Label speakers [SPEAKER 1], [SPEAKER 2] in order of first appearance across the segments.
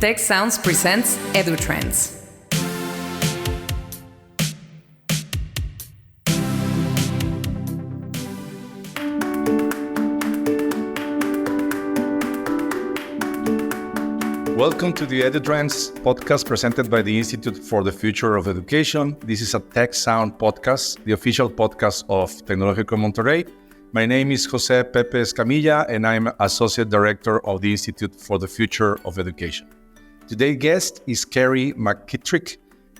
[SPEAKER 1] Tech Sounds presents EduTrends.
[SPEAKER 2] Welcome to the EduTrends podcast presented by the Institute for the Future of Education. This is a Tech Sound podcast, the official podcast of Tecnológico Monterrey. My name is José Pepe Escamilla, and I'm Associate Director of the Institute for the Future of Education. Today's guest is Kerry McKittrick,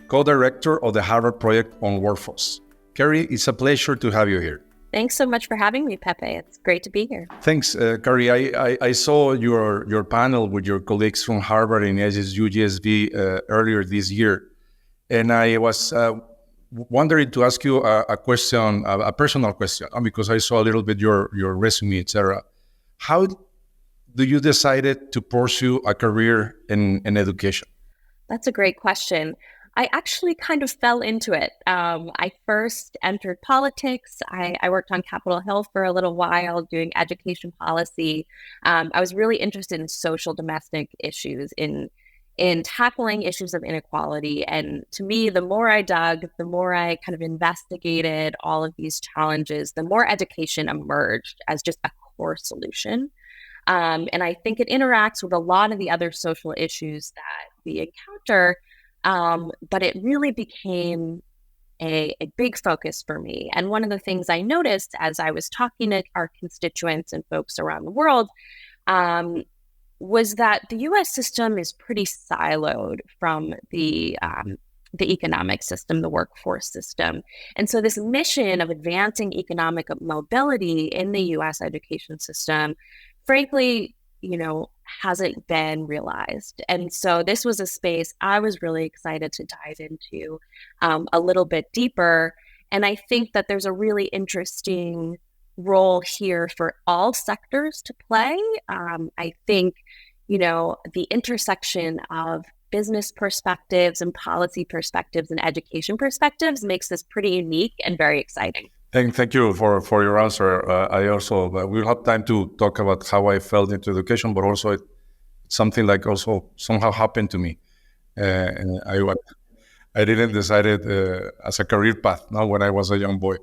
[SPEAKER 2] co-director of the Harvard Project on Workforce. Kerry, it's a pleasure to have you here.
[SPEAKER 3] Thanks so much for having me, Pepe. It's great to be here.
[SPEAKER 2] Thanks, Kerry. I saw your panel with your colleagues from Harvard and SUGSV earlier this year, and I was wondering to ask you a question, a personal question, because I saw a little bit your resume, etc. How do you decided to pursue a career in education?
[SPEAKER 3] That's a great question. I actually kind of fell into it. I first entered politics. I worked on Capitol Hill for a little while doing education policy. I was really interested in social domestic issues, in tackling issues of inequality. And to me, the more I dug, the more I kind of investigated all of these challenges, the more education emerged as just a core solution. And I think it interacts with a lot of the other social issues that we encounter. But it really became a big focus for me. And one of the things I noticed as I was talking to our constituents and folks around the world was that the U.S. system is pretty siloed from the economic system, the workforce system. And so this mission of advancing economic mobility in the U.S. education system, frankly, hasn't been realized. And so this was a space I was really excited to dive into a little bit deeper. And I think that there's a really interesting role here for all sectors to play. I think, the intersection of business perspectives and policy perspectives and education perspectives makes this pretty unique and very exciting.
[SPEAKER 2] Thank you for your answer. I also we'll have time to talk about how I felt into education, but also it's something like also somehow happened to me. And I didn't decide it as a career path now when I was a young boy.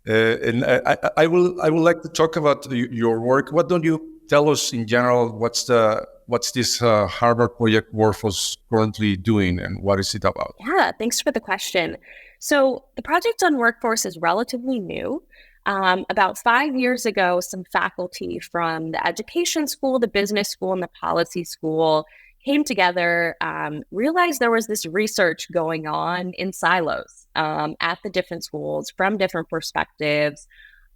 [SPEAKER 2] And I would like to talk about your work. What don't you tell us in general? What's this Harvard Project Workforce currently doing, and what is it about?
[SPEAKER 3] Yeah, thanks for the question. So the project on workforce is relatively new. About 5 years ago, some faculty from the education school, the business school, and the policy school came together, realized there was this research going on in silos at the different schools from different perspectives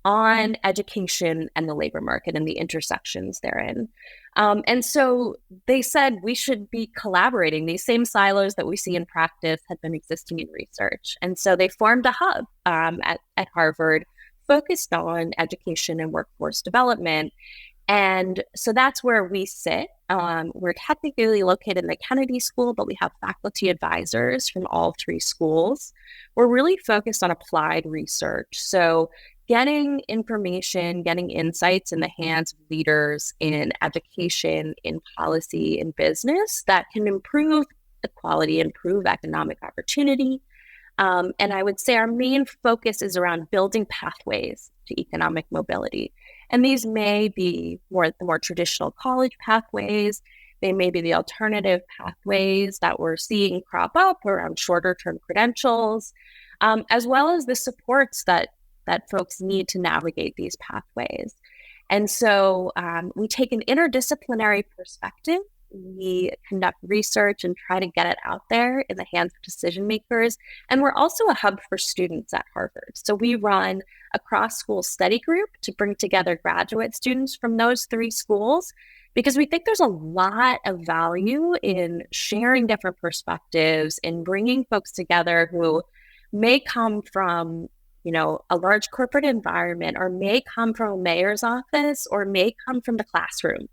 [SPEAKER 3] on education and the labor market and the intersections therein. And so they said we should be collaborating. These same silos that we see in practice had been existing in research. And so they formed a hub at Harvard focused on education and workforce development. And so that's where we sit. We're technically located in the Kennedy School, but we have faculty advisors from all three schools. We're really focused on applied research. So getting information, getting insights in the hands of leaders in education, in policy, in business that can improve equality, improve economic opportunity. And I would say our main focus is around building pathways to economic mobility. And these may be the more traditional college pathways. They may be the alternative pathways that we're seeing crop up around shorter term credentials, as well as the supports that folks need to navigate these pathways. And so we take an interdisciplinary perspective. We conduct research and try to get it out there in the hands of decision makers. And we're also a hub for students at Harvard. So we run a cross-school study group to bring together graduate students from those three schools, because we think there's a lot of value in sharing different perspectives, in bringing folks together who may come from a large corporate environment, or may come from a mayor's office, or may come from the classroom.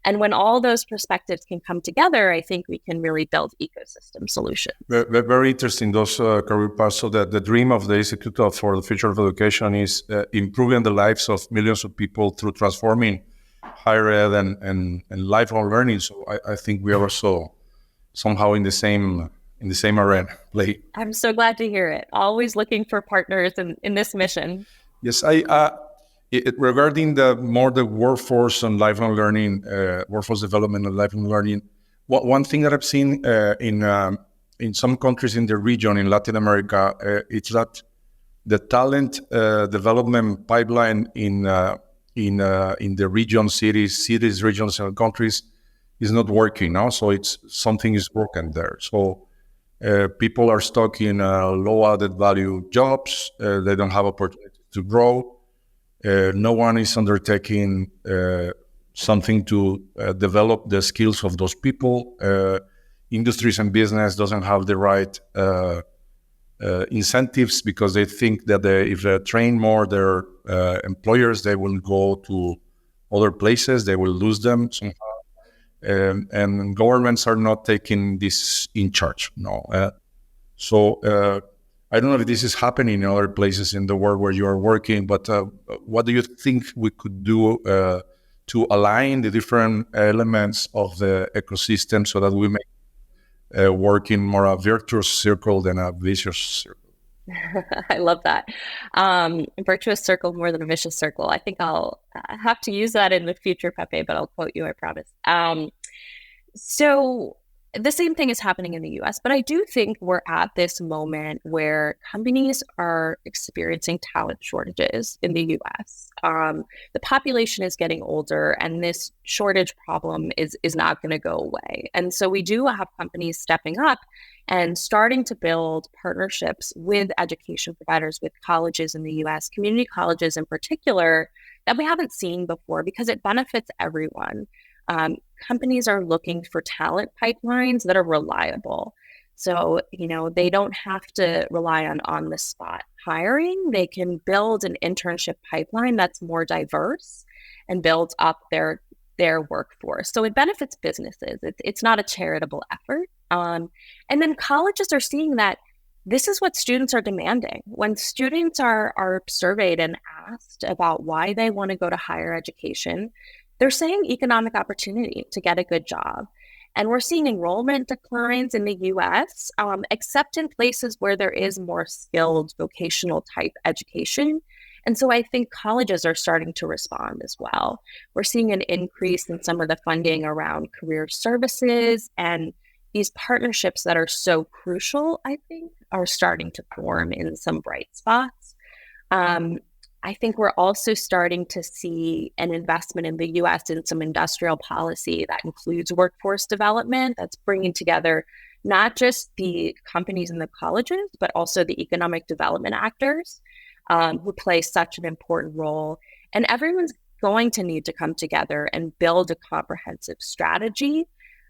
[SPEAKER 3] And when all those perspectives can come together, I think we can really build ecosystem solutions.
[SPEAKER 2] Very interesting, those career paths. So that the dream of the Institute for the Future of Education is improving the lives of millions of people through transforming higher ed and lifelong learning. So I think we are also somehow in the same arena play.
[SPEAKER 3] I'm so glad to hear it. Always looking for partners in this mission.
[SPEAKER 2] Yes, regarding the workforce and lifelong learning, workforce development and lifelong learning. One thing that I've seen in some countries in the region in Latin America, it's that the talent development pipeline in the region, cities, regions, and countries is not working now. So something is broken there. So people are stuck in low added value jobs. They don't have opportunity to grow. No one is undertaking something to develop the skills of those people. Industries and business doesn't have the right incentives because they think that if they train more their employers, they will go to other places, they will lose them somehow. And governments are not taking this in charge. No. So I don't know if this is happening in other places in the world where you are working, but what do you think we could do to align the different elements of the ecosystem so that we make work in more a virtuous circle than a vicious circle?
[SPEAKER 3] I love that. Virtuous circle more than a vicious circle. I think I'll have to use that in the future, Pepe, but I'll quote you, I promise. So the same thing is happening in the US, but I do think we're at this moment where companies are experiencing talent shortages in the US. The population is getting older, and this shortage problem is not going to go away. And so we do have companies stepping up and starting to build partnerships with education providers, with colleges in the US, community colleges in particular, that we haven't seen before because it benefits everyone. Companies are looking for talent pipelines that are reliable. So, they don't have to rely on on-the-spot hiring. They can build an internship pipeline that's more diverse and builds up their workforce. So it benefits businesses. It's not a charitable effort. And then colleges are seeing that this is what students are demanding. When students are surveyed and asked about why they want to go to higher education, they're saying economic opportunity to get a good job. And we're seeing enrollment declines in the US, except in places where there is more skilled vocational type education. And so I think colleges are starting to respond as well. We're seeing an increase in some of the funding around career services, and these partnerships that are so crucial, I think, are starting to form in some bright spots. I think we're also starting to see an investment in the US in some industrial policy that includes workforce development, that's bringing together not just the companies and the colleges, but also the economic development actors who play such an important role. And everyone's going to need to come together and build a comprehensive strategy.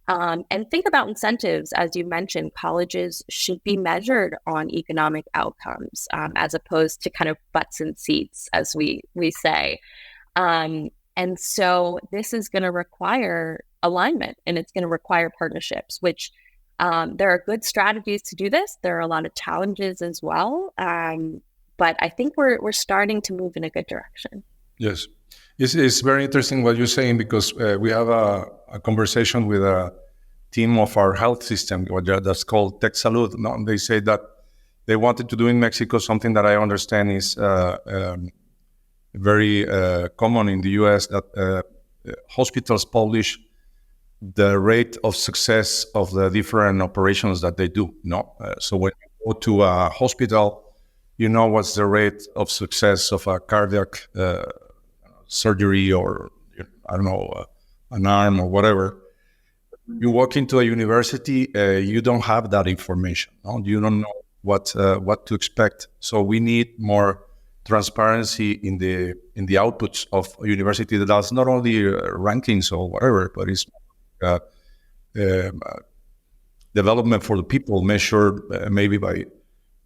[SPEAKER 3] And think about incentives. As you mentioned, colleges should be measured on economic outcomes as opposed to kind of butts and seats, as we say. And so this is going to require alignment, and it's going to require partnerships, which there are good strategies to do this. There are a lot of challenges as well. But I think we're starting to move in a good direction.
[SPEAKER 2] Yes. It's very interesting what you're saying, because we have a conversation with a team of our health system that's called Tech Salud. No, they say that they wanted to do in Mexico something that I understand is very common in the US, that hospitals publish the rate of success of the different operations that they do. No, so when you go to a hospital, you know what's the rate of success of a cardiac surgery, or I don't know, an arm or whatever. You walk into a university, you don't have that information. No? You don't know what to expect. So we need more transparency in the outputs of a university that does not only rankings or whatever, but it's development for the people, measured maybe by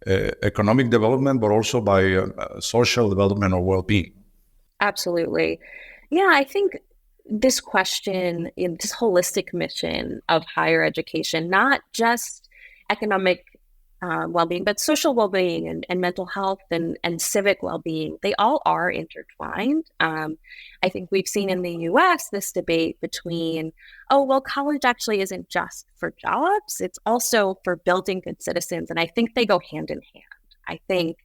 [SPEAKER 2] economic development, but also by social development or well-being.
[SPEAKER 3] Absolutely. Yeah, I think this question, in this holistic mission of higher education, not just economic well-being, but social well-being and mental health and civic well-being, they all are intertwined. I think we've seen in the US this debate between, oh, well, college actually isn't just for jobs, it's also for building good citizens. And I think they go hand in hand. I think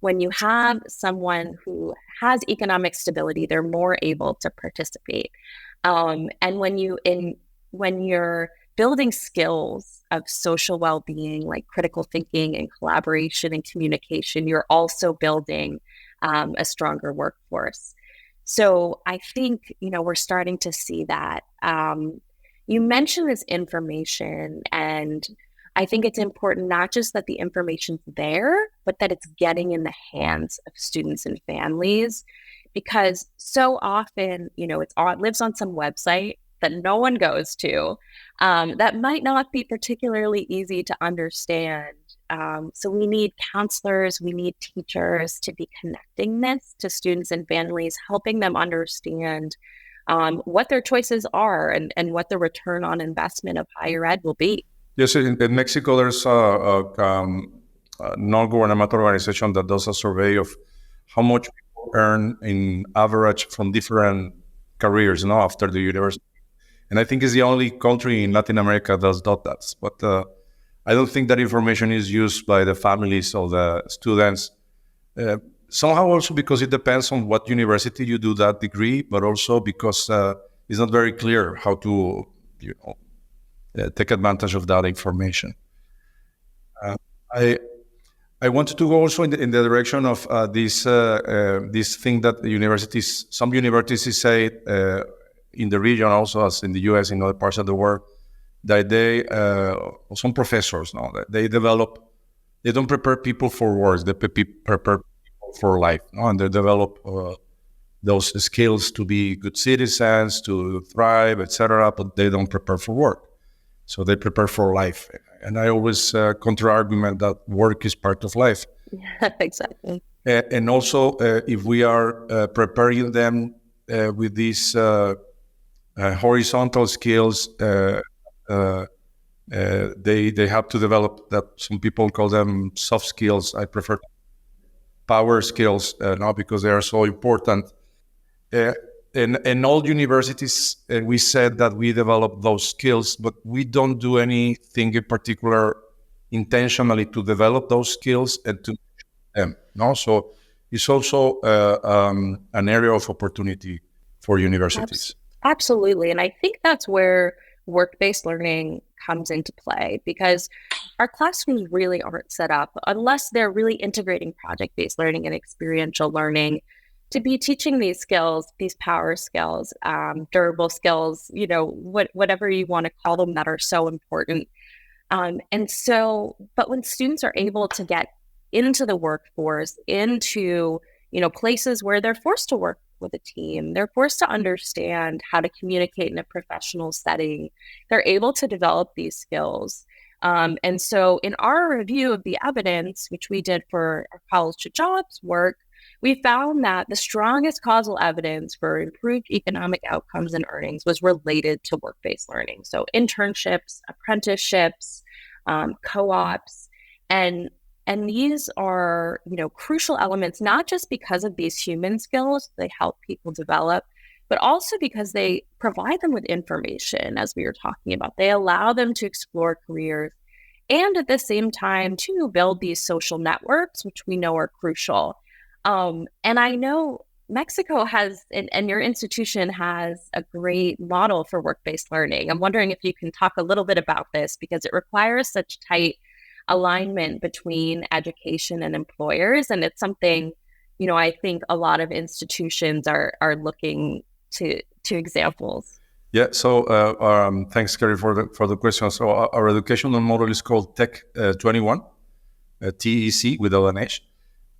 [SPEAKER 3] when you have someone who has economic stability, they're more able to participate. And when you're building skills of social well-being, like critical thinking and collaboration and communication, you're also building a stronger workforce. So I think, we're starting to see that. You mentioned this information, and I think it's important not just that the information's there, but that it's getting in the hands of students and families, because so often, it lives on some website that no one goes to, that might not be particularly easy to understand. So we need counselors, we need teachers to be connecting this to students and families, helping them understand what their choices are and what the return on investment of higher ed will be.
[SPEAKER 2] Yes, in Mexico, there's a non-governmental organization that does a survey of how much people earn in average from different careers after the university. And I think it's the only country in Latin America that does that. But I don't think that information is used by the families of the students. Somehow also because it depends on what university you do that degree, but also because it's not very clear how to, take advantage of that information. I wanted to go also in the direction of this thing that some universities say in the region, also as in the US, in other parts of the world, that some professors, they don't prepare people for work, they prepare people for life, and they develop those skills to be good citizens, to thrive, etc., but they don't prepare for work. So they prepare for life. And I always counter-argument that work is part of life.
[SPEAKER 3] Yeah, exactly.
[SPEAKER 2] And also, if we are preparing them with these horizontal skills, they have to develop that. Some people call them soft skills. I prefer power skills now because they are so important. In all universities, we said that we develop those skills, but we don't do anything in particular intentionally to develop those skills and to them. So it's also an area of opportunity for universities.
[SPEAKER 3] Absolutely. And I think that's where work-based learning comes into play, because our classrooms really aren't set up, unless they're really integrating project-based learning and experiential learning, to be teaching these skills, these power skills, durable skills, whatever you want to call them, that are so important. But when students are able to get into the workforce, into, places where they're forced to work with a team, they're forced to understand how to communicate in a professional setting, they're able to develop these skills. And so in our review of the evidence, which we did for our college to jobs work, we found that the strongest causal evidence for improved economic outcomes and earnings was related to work-based learning. So internships, apprenticeships, co-ops, and these are, crucial elements, not just because of these human skills they help people develop, but also because they provide them with information, as we were talking about. They allow them to explore careers and at the same time to build these social networks, which we know are crucial. And I know Mexico has, and your institution has, a great model for work-based learning. I'm wondering if you can talk a little bit about this, because it requires such tight alignment between education and employers. And it's something, I think a lot of institutions are looking to examples.
[SPEAKER 2] Yeah, so thanks, Kerry, for the question. So our educational model is called Tech 21, TEC without an H.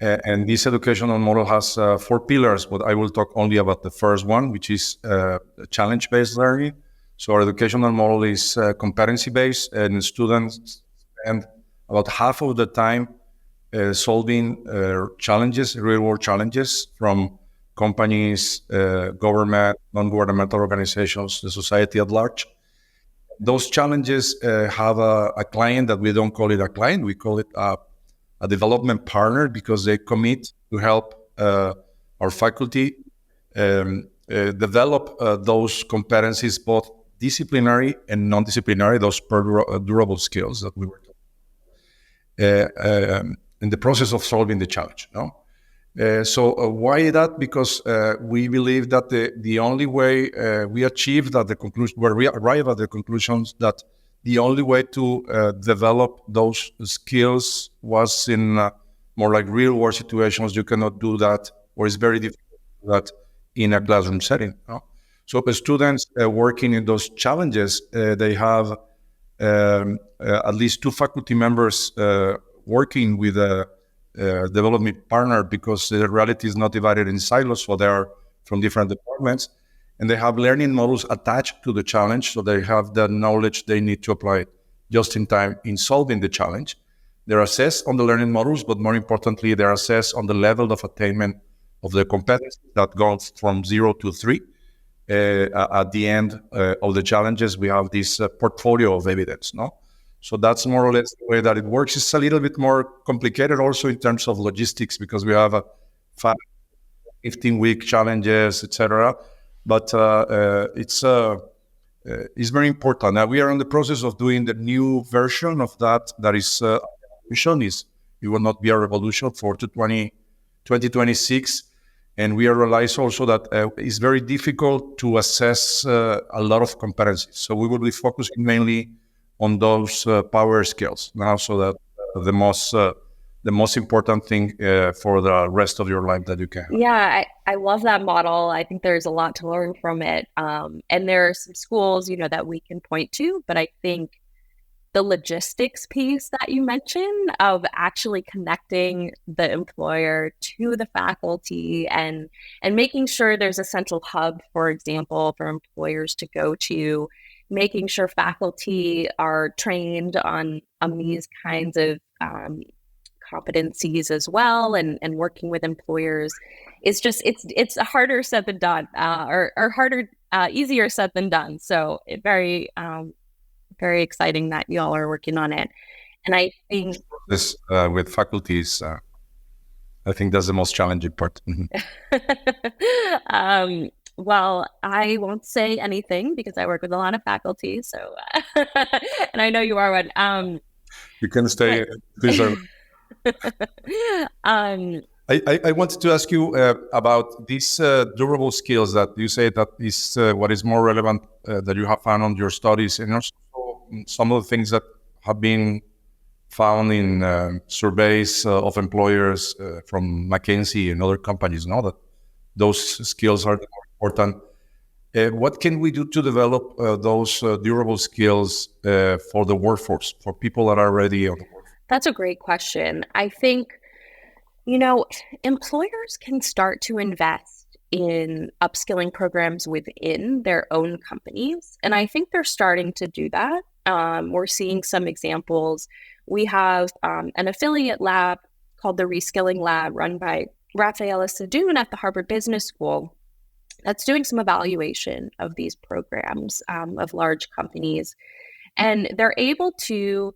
[SPEAKER 2] And this educational model has 4 pillars, but I will talk only about the first one, which is challenge-based learning. So our educational model is competency-based, and students spend about half of the time solving challenges, real-world challenges from companies, government, non-governmental organizations, the society at large. those challenges have a client that we don't call it a client, we call it a development partner, because they commit to help our faculty develop those competencies, both disciplinary and non-disciplinary, those durable skills that we were talking in the process of solving the challenge. No? So why that? Because we believe that the only way we achieve that the conclusion, where we arrive at the conclusions that the only way to develop those skills was in more like real world situations. You cannot do that, or it's very difficult to do that in a classroom setting. No? So the students working in those challenges, they have at least 2 faculty members working with a development partner, because the reality is not divided in silos, so they are from different departments, and they have learning models attached to the challenge, so they have the knowledge they need to apply it just in time in solving the challenge. They're assessed on the learning models, but more importantly, they're assessed on the level of attainment of the competencies that goes from 0 to 3. At the end of the challenges, we have this portfolio of evidence, no? So that's more or less the way that it works. It's a little bit more complicated also in terms of logistics, because we have 15-week challenges, etc. But it's very important. Now we are in the process of doing the new version of that. That is, it will not be a revolution for 2026. And we realize also that it's very difficult to assess a lot of competencies. So we will be focusing mainly on those power skills now, so that the most important thing for the rest of your life that you can have.
[SPEAKER 3] Yeah, I love that model. I think there's a lot to learn from it. And there are some schools, that we can point to, but I think the logistics piece that you mentioned of actually connecting the employer to the faculty and making sure there's a central hub, for example, for employers to go to, making sure faculty are trained on these kinds of competencies as well, and working with employers is just, it's harder said than done, or harder, easier said than done. So it very exciting that y'all are working on it. And I think
[SPEAKER 2] this with faculties, I think that's the most challenging part.
[SPEAKER 3] Well, I won't say anything because I work with a lot of faculty. So, and I know you are one.
[SPEAKER 2] You can stay. These are. I wanted to ask you about these durable skills that you say that is what is more relevant that you have found on your studies, and also some of the things that have been found in surveys of employers from McKinsey and other companies. Now that those skills are more important. What can we do to develop those durable skills for the workforce, for people that are already on the workforce?
[SPEAKER 3] That's a great question. I think, employers can start to invest in upskilling programs within their own companies. And I think they're starting to do that. We're seeing some examples. We have an affiliate lab called the Reskilling Lab, run by Rafaela Sadoun at the Harvard Business School, that's doing some evaluation of these programs of large companies. And they're able to,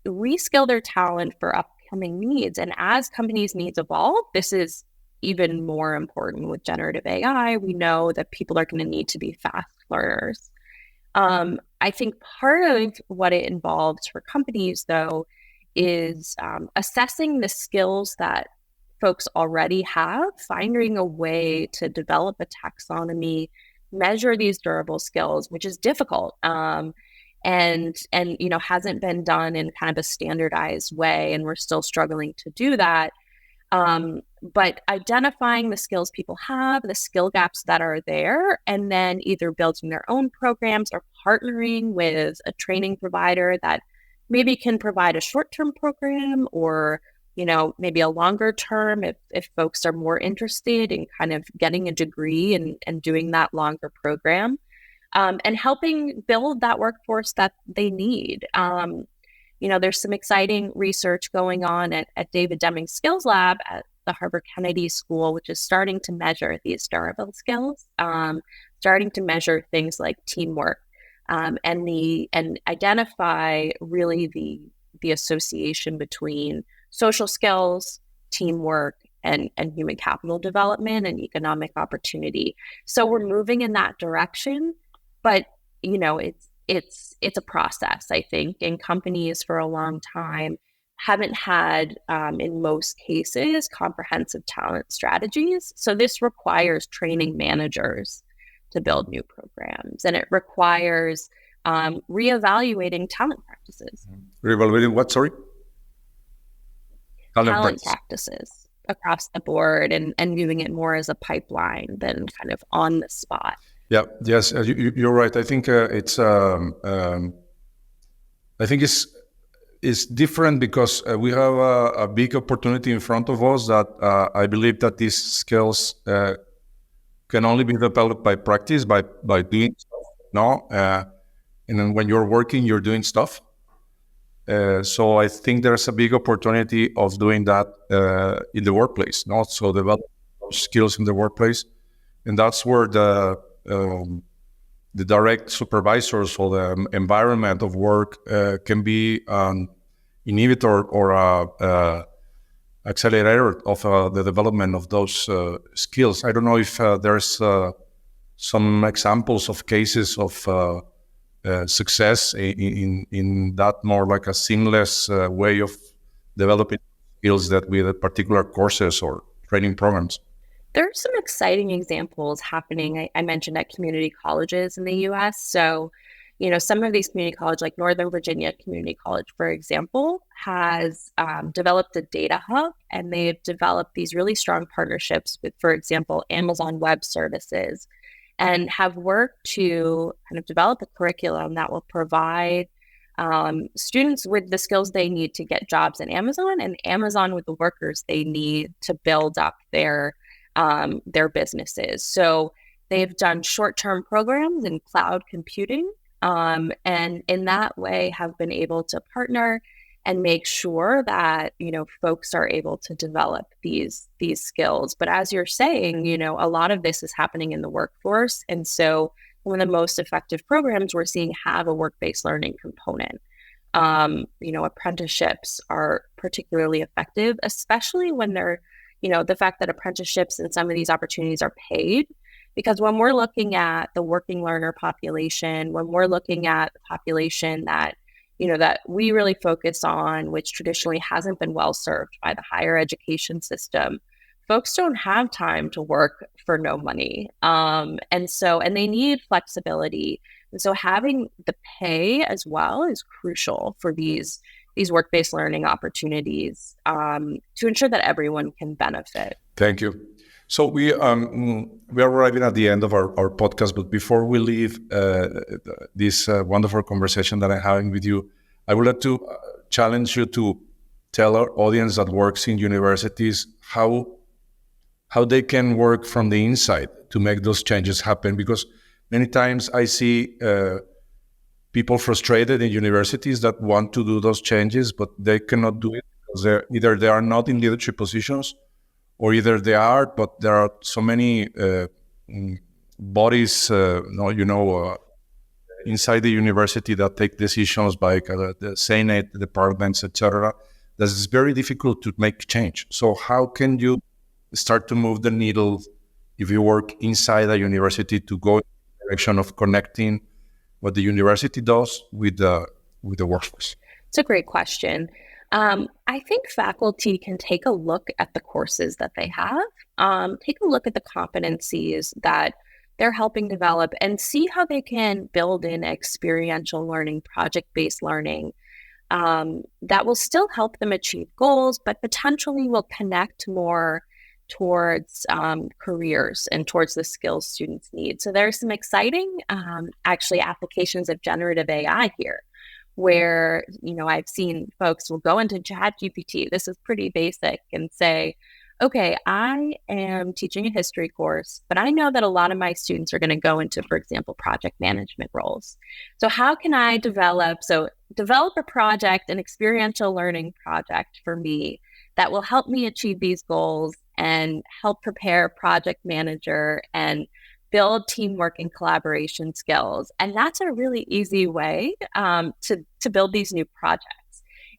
[SPEAKER 3] reskill their talent for upcoming needs. And as companies' needs evolve, this is even more important with generative AI. We know that people are going to need to be fast learners. I think part of what it involves for companies, though, is assessing the skills that folks already have, finding a way to develop a taxonomy, measure these durable skills, which is difficult, and hasn't been done in kind of a standardized way, and we're still struggling to do that. But identifying the skills people have, the skill gaps that are there, and then either building their own programs or partnering with a training provider that maybe can provide a short-term program, or maybe a longer term if folks are more interested in kind of getting a degree and doing that longer program, and helping build that workforce that they need. There's some exciting research going on at David Deming's Skills Lab at the Harvard Kennedy School, which is starting to measure these durable skills, starting to measure things like teamwork, and identify really the association between social skills, teamwork, and human capital development and economic opportunity. So we're moving in that direction, but it's a process, I think, and companies for a long time haven't had, in most cases, comprehensive talent strategies. So this requires training managers to build new programs, and it requires reevaluating talent practices.
[SPEAKER 2] Reevaluating what, sorry?
[SPEAKER 3] Talent practices across the board, and viewing it more as a pipeline than kind of on the spot.
[SPEAKER 2] Yeah, yes, you're right. I think it's different because we have a big opportunity in front of us that I believe that these skills can only be developed by practice, by doing stuff. No, and then when you're working, you're doing stuff. So I think there's a big opportunity of doing that in the workplace. No, so develop those skills in the workplace, and that's where the direct supervisors or the environment of work can be an inhibitor or a accelerator of the development of those skills. I don't know if there's some examples of cases of success in that more like a seamless way of developing skills that with particular courses or training programs.
[SPEAKER 3] There are some exciting examples happening. I mentioned at community colleges in the U.S. So, some of these community colleges, like Northern Virginia Community College, for example, has developed a data hub, and they've developed these really strong partnerships with, for example, Amazon Web Services, and have worked to kind of develop a curriculum that will provide students with the skills they need to get jobs in Amazon, and Amazon with the workers they need to build up their businesses. So they've done short-term programs in cloud computing, and in that way have been able to partner and make sure that, folks are able to develop these skills. But as you're saying, a lot of this is happening in the workforce. And so one of the most effective programs we're seeing have a work-based learning component. Apprenticeships are particularly effective, especially when they're the fact that apprenticeships and some of these opportunities are paid, because when we're looking at the working learner population, when we're looking at the population that we really focus on, which traditionally hasn't been well served by the higher education system, folks don't have time to work for no money. And they need flexibility. And so having the pay as well is crucial for these work-based learning opportunities to ensure that everyone can benefit.
[SPEAKER 2] Thank you. So we are arriving at the end of our podcast, but before we leave this wonderful conversation that I'm having with you, I would like to challenge you to tell our audience that works in universities how they can work from the inside to make those changes happen. Because many times I see people frustrated in universities that want to do those changes, but they cannot do it because either they are not in leadership positions, or either they are, but there are so many bodies, inside the university that take decisions by the Senate, departments, etc. That it's very difficult to make change. So how can you start to move the needle if you work inside a university to go in the direction of connecting what the university does with the workforce?
[SPEAKER 3] It's a great question. I think faculty can take a look at the courses that they have, take a look at the competencies that they're helping develop, and see how they can build in experiential learning, project-based learning that will still help them achieve goals, but potentially will connect more towards careers and towards the skills students need. So there's some exciting applications of generative AI here, where I've seen folks will go into ChatGPT, this is pretty basic, and say, okay, I am teaching a history course, but I know that a lot of my students are going to go into, for example, project management roles. So how can I develop a project, an experiential learning project for me that will help me achieve these goals and help prepare a project manager and build teamwork and collaboration skills. And that's a really easy way to build these new projects.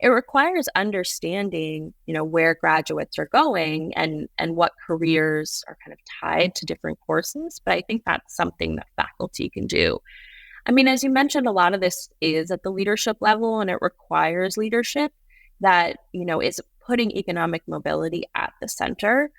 [SPEAKER 3] It requires understanding, where graduates are going and what careers are kind of tied to different courses. But I think that's something that faculty can do. I mean, as you mentioned, a lot of this is at the leadership level, and it requires leadership that, is putting economic mobility at the center,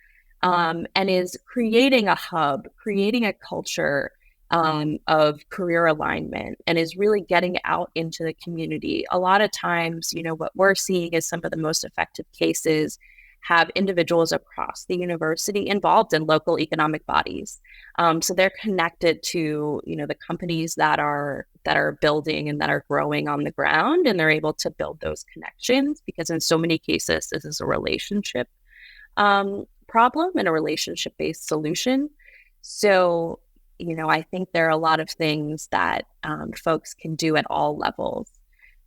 [SPEAKER 3] and is creating a hub, creating a culture of career alignment, and is really getting out into the community. A lot of times, what we're seeing is some of the most effective cases have individuals across the university involved in local economic bodies. So they're connected to, the companies that are building and that are growing on the ground, and they're able to build those connections, because in so many cases, this is a relationship problem and a relationship-based solution. So, I think there are a lot of things that folks can do at all levels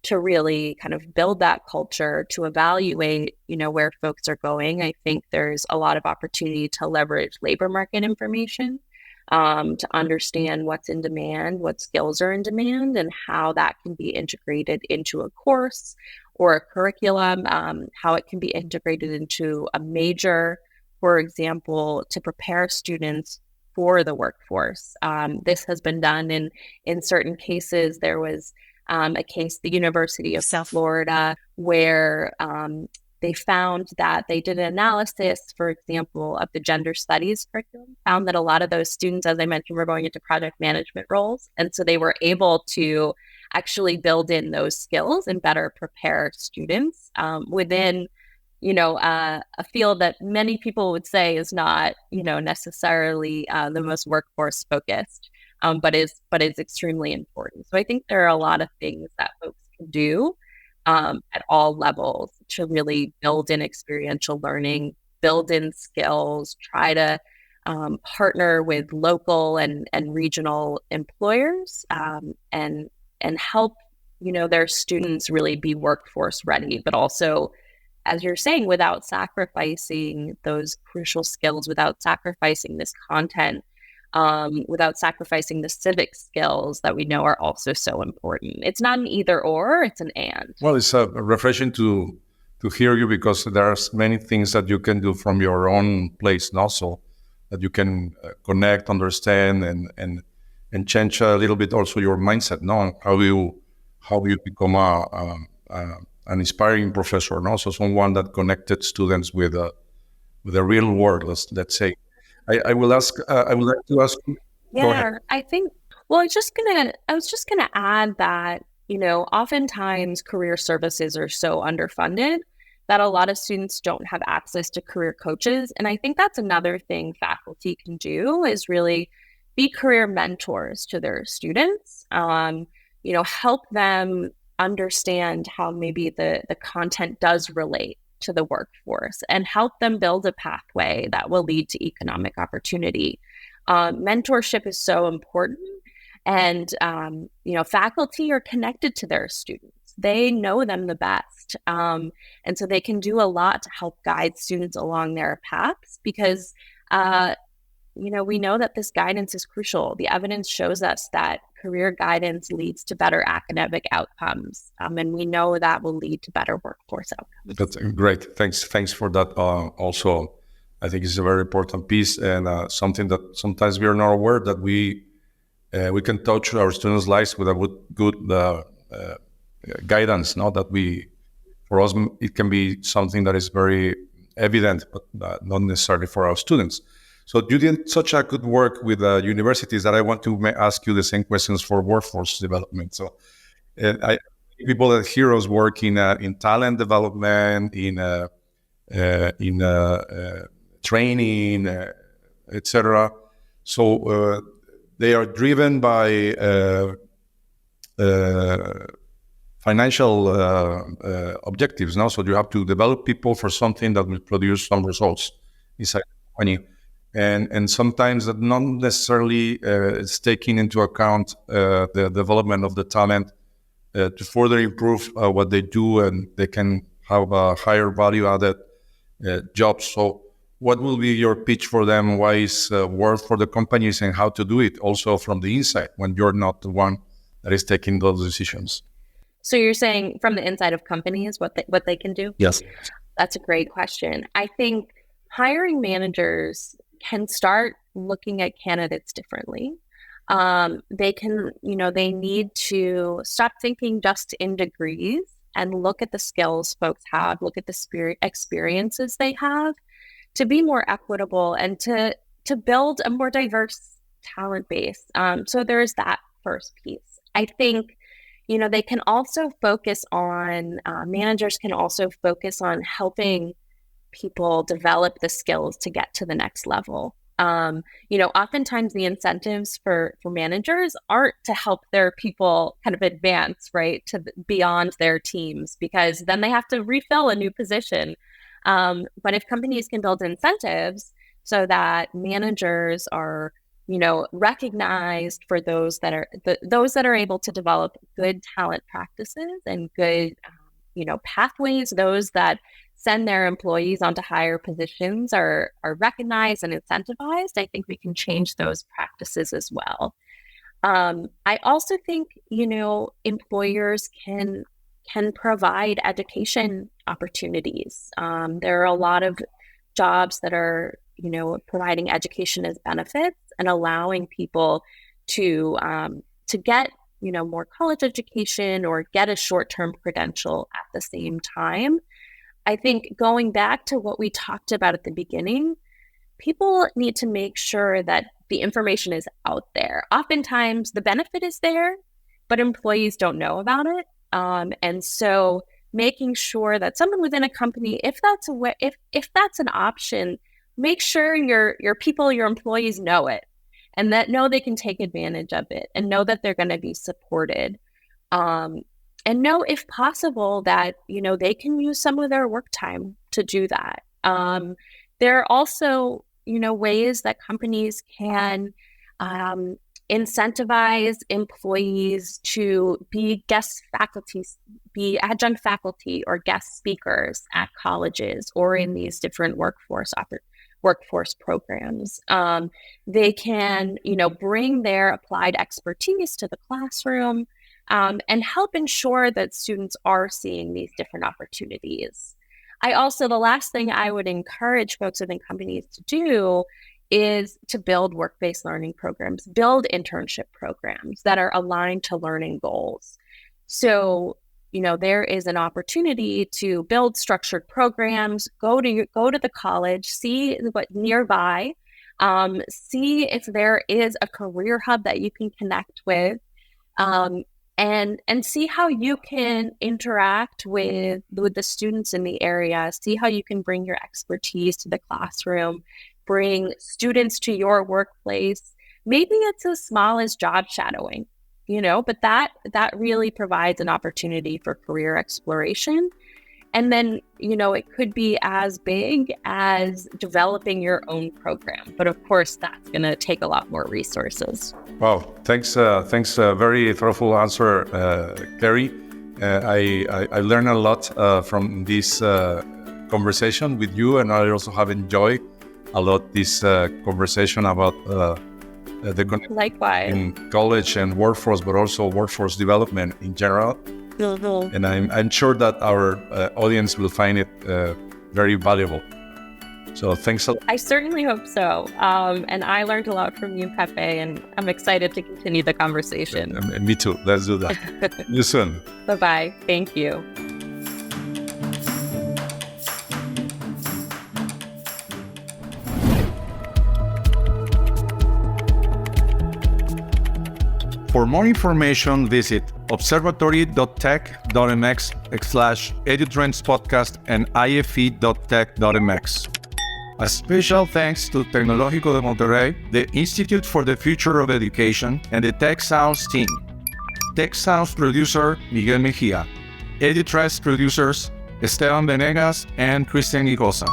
[SPEAKER 3] to really kind of build that culture, to evaluate, where folks are going. I think there's a lot of opportunity to leverage labor market information, to understand what's in demand, what skills are in demand, and how that can be integrated into a course or a curriculum, how it can be integrated into a major, for example, to prepare students for the workforce. This has been done in certain cases. There was a case, the University of South Florida, where they found that they did an analysis, for example, of the gender studies curriculum, found that a lot of those students, as I mentioned, were going into project management roles. And so they were able to actually build in those skills and better prepare students within a field that many people would say is not, necessarily the most workforce focused, but is extremely important. So I think there are a lot of things that folks can do at all levels to really build in experiential learning, build in skills, try to partner with local and regional employers, and help, their students really be workforce ready, but also, as you're saying, without sacrificing those crucial skills, without sacrificing this content, without sacrificing the civic skills that we know are also so important. It's not an either or, it's an and.
[SPEAKER 2] Well, it's refreshing to hear you, because there's many things that you can do from your own place, and also that you can connect, understand, and change a little bit also your mindset, no? How you become an inspiring professor, and also someone that connected students with the real world. Let's say. I would like to ask you.
[SPEAKER 3] Yeah, I think. Well, I was just gonna add that oftentimes career services are so underfunded that a lot of students don't have access to career coaches, and I think that's another thing faculty can do, is really be career mentors to their students. Help them understand how maybe the content does relate to the workforce, and help them build a pathway that will lead to economic opportunity. Mentorship is so important, and faculty are connected to their students. They know them the best, and so they can do a lot to help guide students along their paths, because we know that this guidance is crucial. The evidence shows us that career guidance leads to better academic outcomes, and we know that will lead to better workforce outcomes.
[SPEAKER 2] That's great. Thanks for that. Also, I think it's a very important piece, and something that sometimes we are not aware that we can touch our students' lives with a good guidance. Now that for us, it can be something that is very evident, but not necessarily for our students. So you did such a good work with universities that I want to ask you the same questions for workforce development. So people at Heroes work in talent development, in training, etc. So they are driven by financial objectives now. So you have to develop people for something that will produce some results inside the company. And sometimes that not necessarily is taking into account the development of the talent to further improve what they do, and they can have a higher value-added jobs. So what will be your pitch for them? Why is worth for the companies and how to do it also from the inside when you're not the one that is taking those decisions?
[SPEAKER 3] So you're saying from the inside of companies, what they can do?
[SPEAKER 2] Yes.
[SPEAKER 3] That's a great question. I think hiring managers can start looking at candidates differently. They can, they need to stop thinking just in degrees and look at the skills folks have, look at the experiences they have, to be more equitable and to build a more diverse talent base. So there's that first piece. I think, they can also focus on, managers can also focus on helping people develop the skills to get to the next level. Oftentimes the incentives for managers aren't to help their people kind of advance, right, to beyond their teams, because then they have to refill a new position. But if companies can build incentives so that managers are, recognized for those that are able to develop good talent practices and good, pathways, those that send their employees onto higher positions are recognized and incentivized, I think we can change those practices as well. I also think, employers can provide education opportunities. There are a lot of jobs that are, providing education as benefits and allowing people to get, more college education or get a short-term credential at the same time. I think going back to what we talked about at the beginning, people need to make sure that the information is out there. Oftentimes the benefit is there, but employees don't know about it. And so making sure that someone within a company, if that's an option, make sure your people, your employees know it, and that know they can take advantage of it, and know that they're going to be supported. And know, if possible, that, they can use some of their work time to do that. There are also, ways that companies can incentivize employees to be be adjunct faculty or guest speakers at colleges or in these different workforce programs. They can, bring their applied expertise to the classroom and help ensure that students are seeing these different opportunities. The last thing I would encourage folks within companies to do is to build work-based learning programs, build internship programs that are aligned to learning goals. So, there is an opportunity to build structured programs, go to the college, see what nearby, see if there is a career hub that you can connect with, and see how you can interact with the students in the area, see how you can bring your expertise to the classroom, bring students to your workplace. Maybe it's as small as job shadowing, but that really provides an opportunity for career exploration. And then, it could be as big as developing your own program. But of course, that's going to take a lot more resources.
[SPEAKER 2] Wow. Thanks. Very thoughtful answer, Kerry. I learned a lot from this conversation with you, and I also have enjoyed a lot this conversation about the
[SPEAKER 3] likewise
[SPEAKER 2] in college and workforce, but also workforce development in general.
[SPEAKER 3] Mm-hmm.
[SPEAKER 2] And I'm sure that our audience will find it very valuable. So thanks a lot.
[SPEAKER 3] I certainly hope so. And I learned a lot from you, Pepe, and I'm excited to continue the conversation.
[SPEAKER 2] Me too. Let's do that. See you soon.
[SPEAKER 3] Bye-bye. Thank you.
[SPEAKER 4] For more information, visit observatory.tech.mx/edutrendspodcast and ife.tech.mx. A special thanks to Tecnológico de Monterrey, the Institute for the Future of Education, and the Tech Sounds team. Tech Sounds producer, Miguel Mejia. EduTrends producers, Esteban Venegas and Christian Igosa.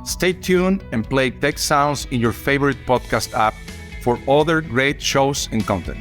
[SPEAKER 4] Stay tuned and play Tech Sounds in your favorite podcast app for other great shows and content.